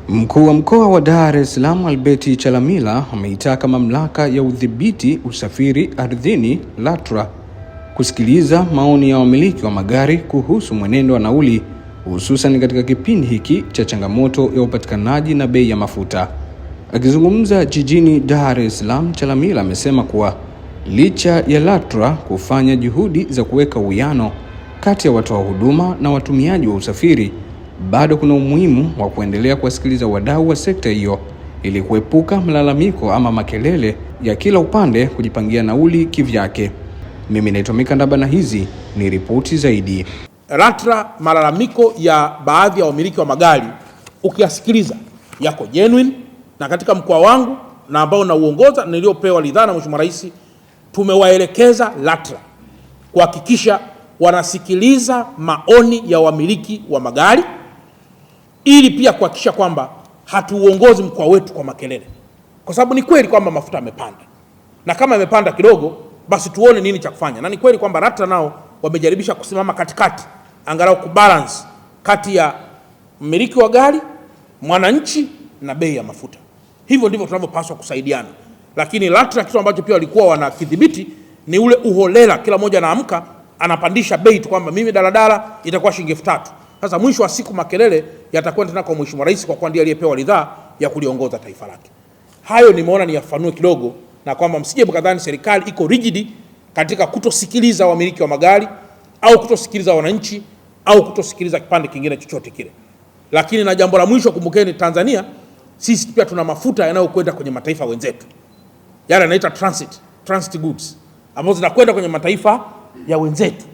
Mkuu wa mkoa wa Dar es Salaam Albert Chalamila ameitaka mamlaka ya udhibiti usafiri ardhini LATRA kusikiliza maoni ya wamiliki wa magari kuhusu mwenendo wa nauli, hususan katika kipindi hiki cha changamoto ya upatikanaji na bei ya mafuta. Akizungumza jijini Dar es Salaam, Chalamila amesema kuwa licha ya LATRA kufanya juhudi za kuweka uwiano kati ya watoa huduma na watumiaji wa usafiri, bado kuna umuhimu wa kuendelea kuwasikiliza wadau wa sekta hiyo ili kuepuka malalamiko ama makelele ya kila upande kujipangia nauli kivyake. Mimi naitwa Mikandaba na hizi ni ripoti zaidi. LATRA, malalamiko ya baadhi ya wamiliki wa magari ukiyasikiliza yako genuine, na katika mkoa wangu na ambao nauongoza niliopewa ridhaa na Mheshimiwa Rais, tumewaelekeza LATRA kuhakikisha wanasikiliza maoni ya wamiliki wa magari ili pia kuhakikisha kwamba hatuuongozi mkoa wetu kwa makelele, kwa sababu ni kweli kwamba mafuta yamepanda, na kama yamepanda kidogo basi tuone nini cha kufanya. Na ni kweli kwamba LATRA nao wamejaribisha kusimama katikati, angalau kubalance kati ya mmiliki wa gari, mwananchi na bei ya mafuta. Hivyo ndivyo tunavyopaswa kusaidiana. Lakini LATRA kitu ambacho pia walikuwa wanakidhibiti ni ule uholela, kila mmoja anaamka anapandisha bei tu kwamba mimi daladala itakuwa shilingi 3,000. Sasa mwisho wa siku makelele yatakwenda tena kwa Mheshimiwa Rais, kwa kuwa ndiye aliyepewa ridhaa ya kuliongoza taifa lake. Hayo nimeona niyafanue kidogo, na kwamba msije mkadhani serikali iko rigid katika kutosikiliza wamiliki wa magari au kutosikiliza wananchi au kutosikiliza kipande kingine chochote kile. Lakini na jambo la mwisho, kumbukeni Tanzania sisi pia tuna mafuta yanayokwenda kwenye mataifa wenzetu, yale yanaitwa transit goods, ambazo zinakwenda kwenye mataifa ya wenzetu.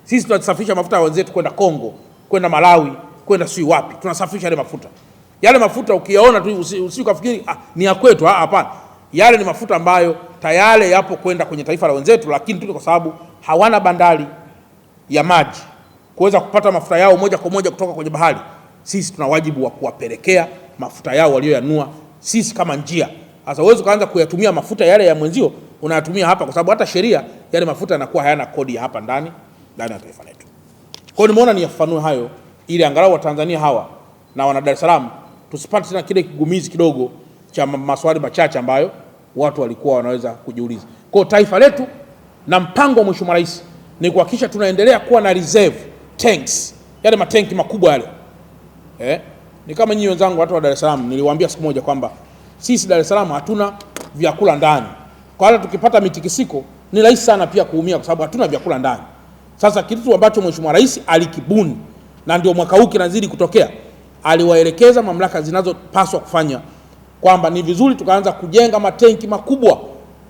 Sisi tunasafisha mafuta ya wenzetu kwenda Kongo, kwenda Malawi, kwenda sui wapi, tunasafisha yale mafuta. Yale mafuta ukiyaona tu usikafikiri ni ya kwetu, hapana. Yale ni mafuta ambayo tayari yapo kwenda kwenye taifa la wenzetu, lakini tu kwa sababu hawana bandari ya maji kuweza kupata mafuta yao moja kwa moja kutoka kwenye bahari, sisi tuna wajibu wa kuwapelekea mafuta yao walioyanua sisi kama njia. Sasa uwezo kaanza kuyatumia mafuta yale ya mwenzio unayatumia hapa, kwa sababu hata sheria yale mafuta yanakuwa hayana kodi ya hapa ndani ya taifa letu. Kwa hiyo nimeona niyafanue hayo ili angalau Watanzania hawa na wana Dar es Salaam tusipate tena kile kigumizi kidogo cha maswali machache ambayo watu walikuwa wanaweza kujiuliza. Kwa hiyo taifa letu na mpango wa Mheshimiwa Rais ni kuhakikisha tunaendelea kuwa na reserve tanks, yale matenki makubwa yale. Ni kama nyinyi wenzangu watu wa Dar es Salaam, niliwaambia siku moja kwamba sisi Dar es Salaam hatuna vyakula ndani. Kwa hata tukipata mitikisiko ni rahisi sana pia kuumia, kwa sababu hatuna vyakula ndani. Sasa kitu ambacho Mheshimiwa Rais alikibuni, na ndio mwaka huu kinazidi kutokea, aliwaelekeza mamlaka zinazopaswa kufanya kwamba ni vizuri tukaanza kujenga matenki makubwa,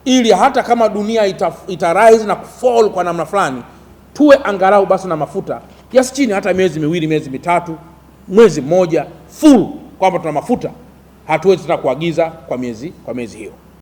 ili hata kama dunia itarise na kufall kwa namna fulani, tuwe angalau basi na mafuta kiasi chini hata miezi miwili, miezi mitatu, mwezi mmoja full, kwamba tuna mafuta, hatuwezi tena kuagiza kwa miezi hiyo.